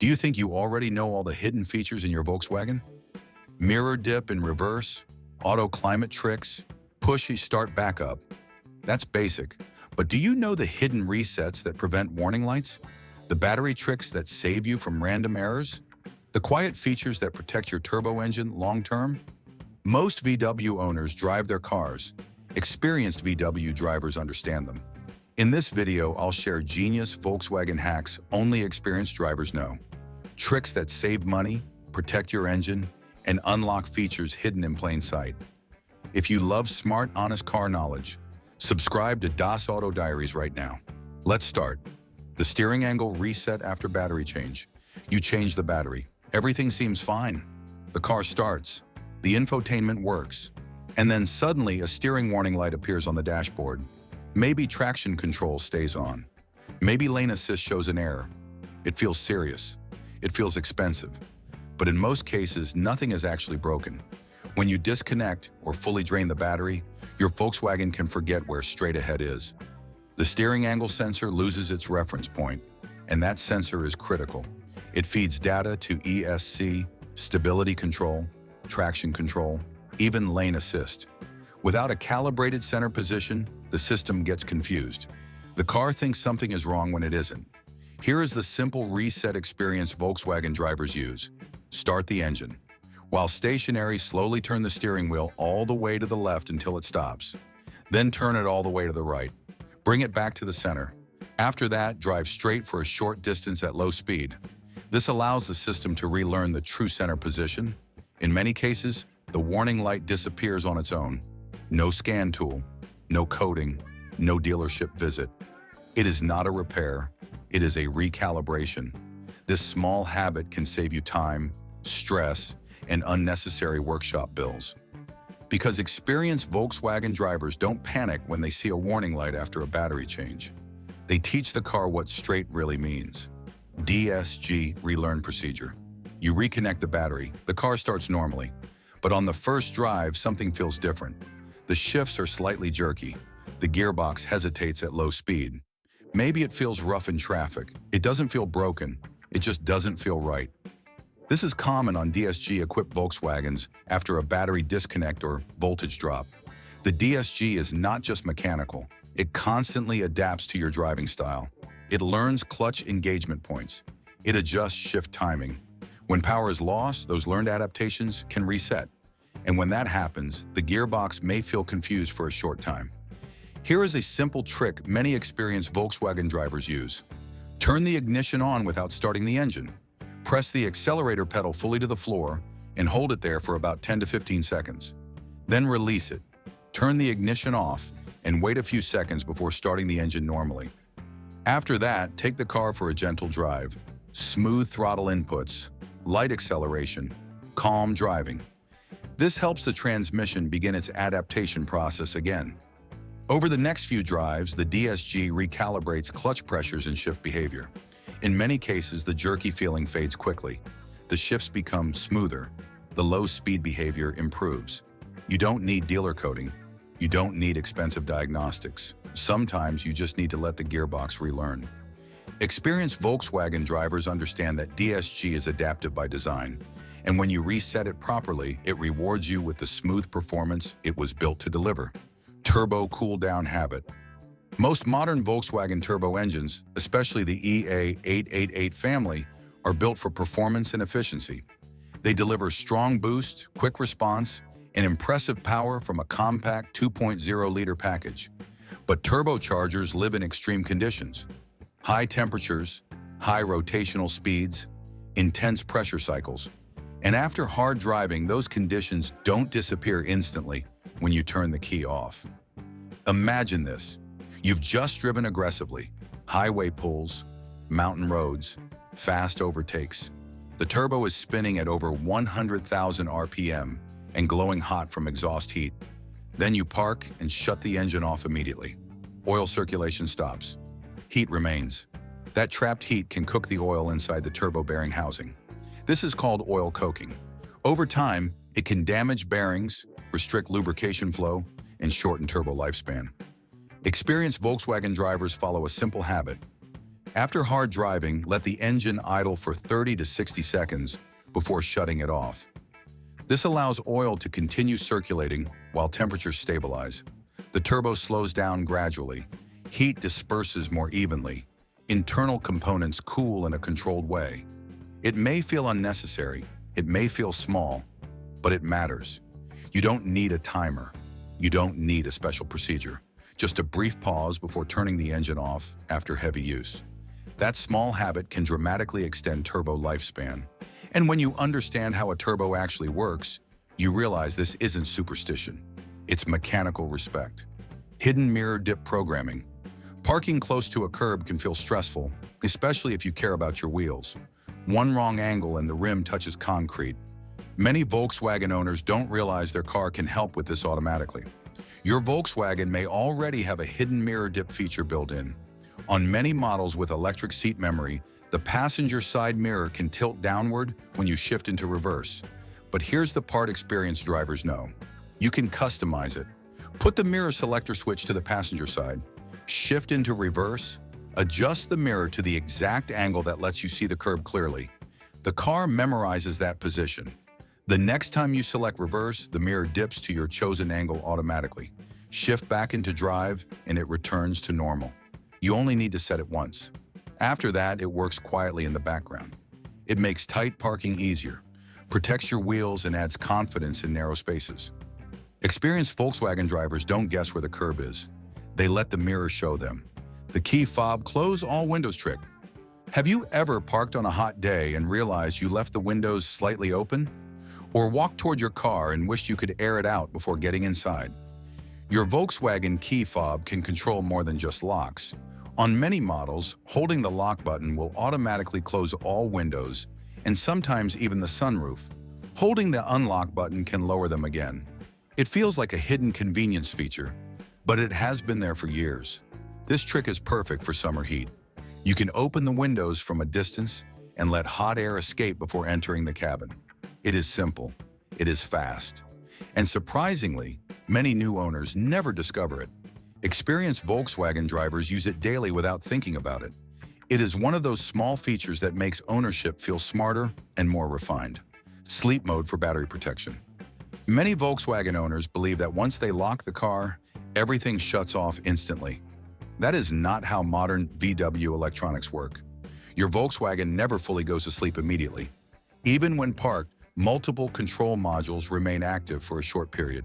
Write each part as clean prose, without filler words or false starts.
Do you think you already know all the hidden features in your Volkswagen? Mirror dip in reverse, auto climate tricks, pushy start backup. That's basic. But do you know the hidden resets that prevent warning lights? The battery tricks that save you from random errors? The quiet features that protect your turbo engine long-term? Most VW owners drive their cars. Experienced VW drivers understand them. In this video, I'll share genius Volkswagen hacks only experienced drivers know. Tricks that save money, protect your engine, and unlock features hidden in plain sight. If you love smart, honest car knowledge, subscribe to Das Auto Diaries right now. Let's start. The steering angle reset after battery change. You change the battery. Everything seems fine. The car starts. The infotainment works. And then suddenly a steering warning light appears on the dashboard. Maybe traction control stays on. Maybe lane assist shows an error. It feels serious. It feels expensive. But in most cases, nothing is actually broken. When you disconnect or fully drain the battery, your Volkswagen can forget where straight ahead is. The steering angle sensor loses its reference point, and that sensor is critical. It feeds data to ESC, stability control, traction control, even lane assist. Without a calibrated center position, the system gets confused. The car thinks something is wrong when it isn't. Here is the simple reset experience Volkswagen drivers use. Start the engine. While stationary, slowly turn the steering wheel all the way to the left until it stops. Then turn it all the way to the right. Bring it back to the center. After that, drive straight for a short distance at low speed. This allows the system to relearn the true center position. In many cases, the warning light disappears on its own. No scan tool, no coding, no dealership visit. It is not a repair, it is a recalibration. This small habit can save you time, stress, and unnecessary workshop bills. Because experienced Volkswagen drivers don't panic when they see a warning light after a battery change. They teach the car what straight really means. DSG relearn procedure. You reconnect the battery, the car starts normally. But on the first drive, something feels different. The shifts are slightly jerky. The gearbox hesitates at low speed. Maybe it feels rough in traffic. It doesn't feel broken. It just doesn't feel right. This is common on DSG-equipped Volkswagens after a battery disconnect or voltage drop. The DSG is not just mechanical. It constantly adapts to your driving style. It learns clutch engagement points. It adjusts shift timing. When power is lost, those learned adaptations can reset. And when that happens, the gearbox may feel confused for a short time. Here is a simple trick many experienced Volkswagen drivers use. Turn the ignition on without starting the engine. Press the accelerator pedal fully to the floor and hold it there for about 10 to 15 seconds. Then release it. Turn the ignition off and wait a few seconds before starting the engine normally. After that, take the car for a gentle drive. Smooth throttle inputs, light acceleration, calm driving. This helps the transmission begin its adaptation process again. Over the next few drives, the DSG recalibrates clutch pressures and shift behavior. In many cases, the jerky feeling fades quickly. The shifts become smoother. The low-speed behavior improves. You don't need dealer coding. You don't need expensive diagnostics. Sometimes you just need to let the gearbox relearn. Experienced Volkswagen drivers understand that DSG is adaptive by design. And when you reset it properly, it rewards you with the smooth performance it was built to deliver. Turbo cooldown habit. Most modern Volkswagen turbo engines, especially the EA888 family, are built for performance and efficiency. They deliver strong boost, quick response, and impressive power from a compact 2.0-liter package. But turbochargers live in extreme conditions. High temperatures, high rotational speeds, intense pressure cycles. And after hard driving, those conditions don't disappear instantly when you turn the key off. Imagine this. You've just driven aggressively. Highway pulls, mountain roads, fast overtakes. The turbo is spinning at over 100,000 RPM and glowing hot from exhaust heat. Then you park and shut the engine off immediately. Oil circulation stops. Heat remains. That trapped heat can cook the oil inside the turbo bearing housing. This is called oil coking. Over time, it can damage bearings, restrict lubrication flow, and shorten turbo lifespan. Experienced Volkswagen drivers follow a simple habit. After hard driving, let the engine idle for 30 to 60 seconds before shutting it off. This allows oil to continue circulating while temperatures stabilize. The turbo slows down gradually. Heat disperses more evenly. Internal components cool in a controlled way. It may feel unnecessary, it may feel small, but it matters. You don't need a timer. You don't need a special procedure. Just a brief pause before turning the engine off after heavy use. That small habit can dramatically extend turbo lifespan. And when you understand how a turbo actually works, you realize this isn't superstition. It's mechanical respect. Hidden mirror dip programming. Parking close to a curb can feel stressful, especially if you care about your wheels. One wrong angle and the rim touches concrete. Many Volkswagen owners don't realize their car can help with this automatically. Your Volkswagen may already have a hidden mirror dip feature built in. On many models with electric seat memory, the passenger side mirror can tilt downward when you shift into reverse. But here's the part experienced drivers know. You can customize it. Put the mirror selector switch to the passenger side, shift into reverse, adjust the mirror to the exact angle that lets you see the curb clearly. The car memorizes that position. The next time you select reverse, the mirror dips to your chosen angle automatically. Shift back into drive and it returns to normal. You only need to set it once. After that, it works quietly in the background. It makes tight parking easier, protects your wheels, and adds confidence in narrow spaces. Experienced Volkswagen drivers don't guess where the curb is. They let the mirror show them. The key fob close all windows trick. Have you ever parked on a hot day and realized you left the windows slightly open? Or walked toward your car and wished you could air it out before getting inside? Your Volkswagen key fob can control more than just locks. On many models, holding the lock button will automatically close all windows and sometimes even the sunroof. Holding the unlock button can lower them again. It feels like a hidden convenience feature, but it has been there for years. This trick is perfect for summer heat. You can open the windows from a distance and let hot air escape before entering the cabin. It is simple, it is fast, and surprisingly, many new owners never discover it. Experienced Volkswagen drivers use it daily without thinking about it. It is one of those small features that makes ownership feel smarter and more refined. Sleep mode for battery protection. Many Volkswagen owners believe that once they lock the car, everything shuts off instantly. That is not how modern VW electronics work. Your Volkswagen never fully goes to sleep immediately. Even when parked, multiple control modules remain active for a short period.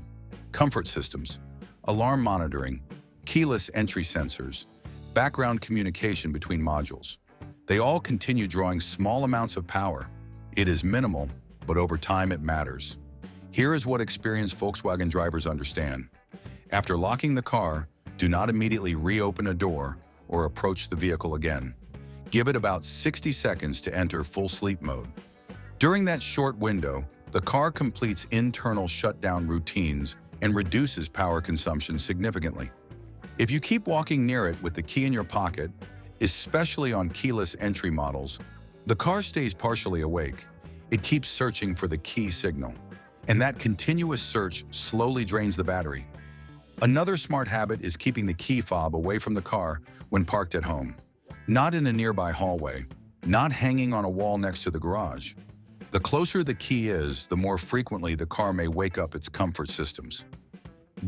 Comfort systems, alarm monitoring, keyless entry sensors, background communication between modules. They all continue drawing small amounts of power. It is minimal, but over time it matters. Here is what experienced Volkswagen drivers understand. After locking the car, do not immediately reopen a door or approach the vehicle again. Give it about 60 seconds to enter full sleep mode. During that short window, the car completes internal shutdown routines and reduces power consumption significantly. If you keep walking near it with the key in your pocket, especially on keyless entry models, the car stays partially awake. It keeps searching for the key signal, and that continuous search slowly drains the battery. Another smart habit is keeping the key fob away from the car when parked at home. Not in a nearby hallway, not hanging on a wall next to the garage. The closer the key is, the more frequently the car may wake up its comfort systems.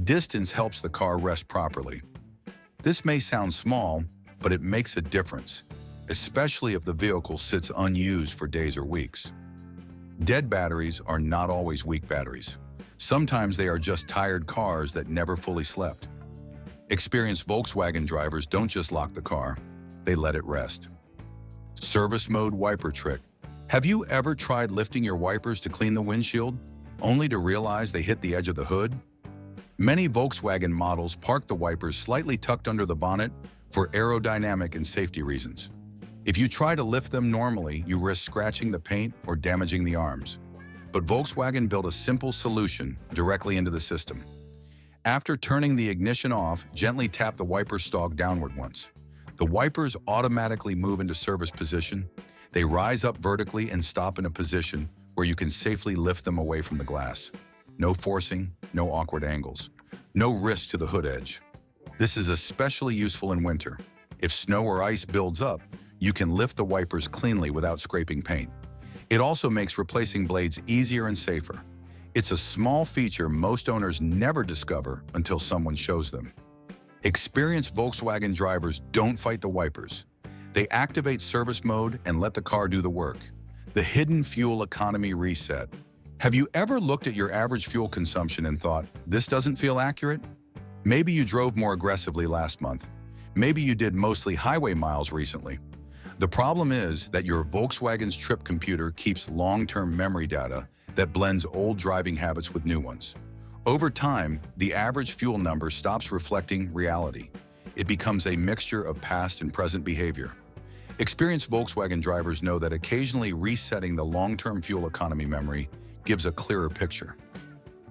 Distance helps the car rest properly. This may sound small, but it makes a difference, especially if the vehicle sits unused for days or weeks. Dead batteries are not always weak batteries. Sometimes they are just tired cars that never fully slept. Experienced Volkswagen drivers don't just lock the car, they let it rest. Service mode wiper trick. Have you ever tried lifting your wipers to clean the windshield, only to realize they hit the edge of the hood? Many Volkswagen models park the wipers slightly tucked under the bonnet for aerodynamic and safety reasons. If you try to lift them normally, you risk scratching the paint or damaging the arms. But Volkswagen built a simple solution directly into the system. After turning the ignition off, gently tap the wiper stalk downward once. The wipers automatically move into service position. They rise up vertically and stop in a position where you can safely lift them away from the glass. No forcing, no awkward angles, no risk to the hood edge. This is especially useful in winter. If snow or ice builds up, You can lift the wipers cleanly without scraping paint. It also makes replacing blades easier and safer. It's a small feature most owners never discover until someone shows them. Experienced Volkswagen drivers don't fight the wipers. They activate service mode and let the car do the work. The hidden fuel economy reset. Have you ever looked at your average fuel consumption and thought, this doesn't feel accurate? Maybe you drove more aggressively last month. Maybe you did mostly highway miles recently. The problem is that your Volkswagen's trip computer keeps long-term memory data that blends old driving habits with new ones. Over time, the average fuel number stops reflecting reality. It becomes a mixture of past and present behavior. Experienced Volkswagen drivers know that occasionally resetting the long-term fuel economy memory gives a clearer picture.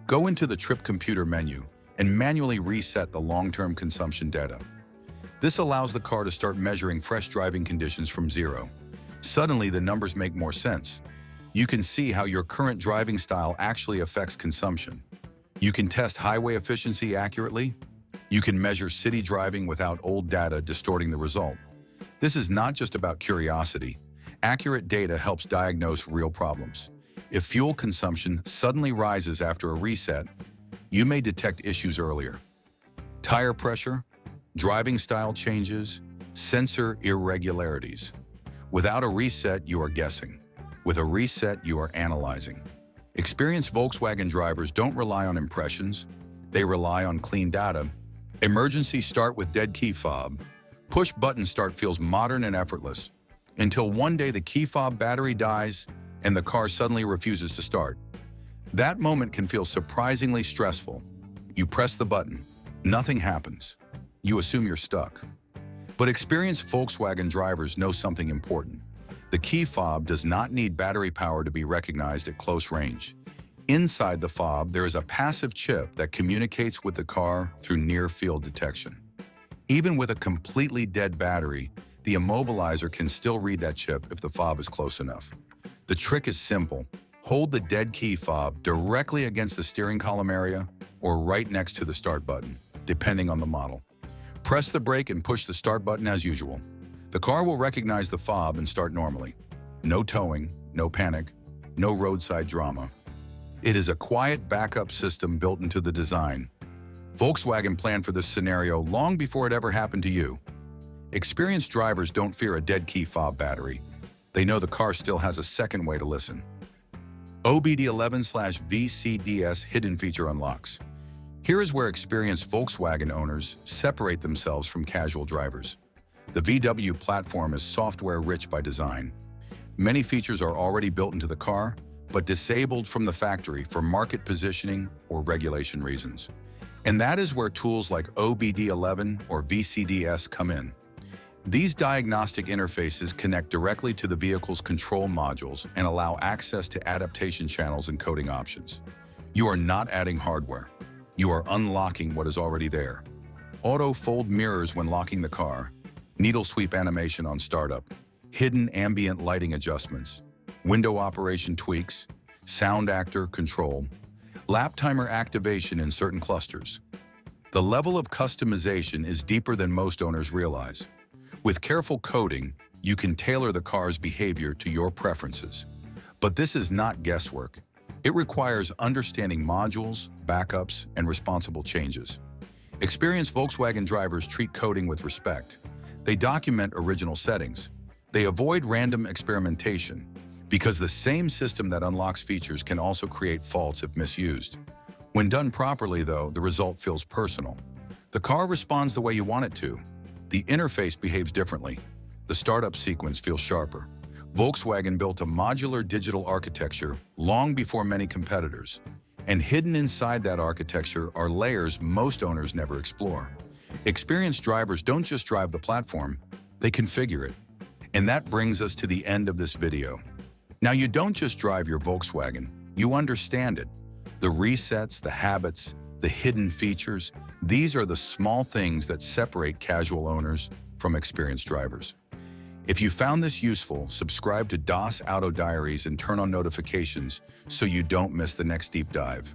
Go into the trip computer menu and manually reset the long-term consumption data. This allows the car to start measuring fresh driving conditions from zero. Suddenly, the numbers make more sense. You can see how your current driving style actually affects consumption. You can test highway efficiency accurately. You can measure city driving without old data distorting the result. This is not just about curiosity. Accurate data helps diagnose real problems. If fuel consumption suddenly rises after a reset, you may detect issues earlier. Tire pressure, driving style changes, sensor irregularities. Without a reset, you are guessing. With a reset, you are analyzing. Experienced Volkswagen drivers don't rely on impressions. They rely on clean data. Emergency start with dead key fob. Push button start feels modern and effortless. Until one day the key fob battery dies and the car suddenly refuses to start. That moment can feel surprisingly stressful. You press the button. Nothing happens. You assume you're stuck. But experienced Volkswagen drivers know something important. The key fob does not need battery power to be recognized at close range. Inside the fob, there is a passive chip that communicates with the car through near-field detection. Even with a completely dead battery, the immobilizer can still read that chip if the fob is close enough. The trick is simple. Hold the dead key fob directly against the steering column area or right next to the start button, depending on the model. Press the brake and push the start button as usual. The car will recognize the fob and start normally. No towing, no panic, no roadside drama. It is a quiet backup system built into the design. Volkswagen planned for this scenario long before it ever happened to you. Experienced drivers don't fear a dead key fob battery. They know the car still has a second way to listen. OBDeleven/VCDS hidden feature unlocks. Here is where experienced Volkswagen owners separate themselves from casual drivers. The VW platform is software-rich by design. Many features are already built into the car, but disabled from the factory for market positioning or regulation reasons. And that is where tools like OBDeleven or VCDS come in. These diagnostic interfaces connect directly to the vehicle's control modules and allow access to adaptation channels and coding options. You are not adding hardware. You are unlocking what is already there. Auto fold mirrors when locking the car, needle sweep animation on startup, hidden ambient lighting adjustments, window operation tweaks, sound actor control, lap timer activation in certain clusters. The level of customization is deeper than most owners realize. With careful coding, you can tailor the car's behavior to your preferences. But this is not guesswork. It requires understanding modules, backups, and responsible changes. Experienced Volkswagen drivers treat coding with respect. They document original settings. They avoid random experimentation, because the same system that unlocks features can also create faults if misused. When done properly, though, the result feels personal. The car responds the way you want it to. The interface behaves differently. The startup sequence feels sharper. Volkswagen built a modular digital architecture long before many competitors. And hidden inside that architecture are layers most owners never explore. Experienced drivers don't just drive the platform, they configure it. And that brings us to the end of this video. Now, you don't just drive your Volkswagen, you understand it. The resets, the habits, the hidden features, these are the small things that separate casual owners from experienced drivers. If you found this useful, subscribe to DAS Auto Diaries and turn on notifications so you don't miss the next deep dive.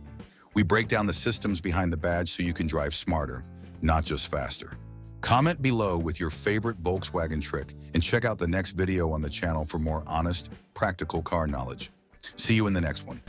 We break down the systems behind the badge so you can drive smarter, not just faster. Comment below with your favorite Volkswagen trick and check out the next video on the channel for more honest, practical car knowledge. See you in the next one.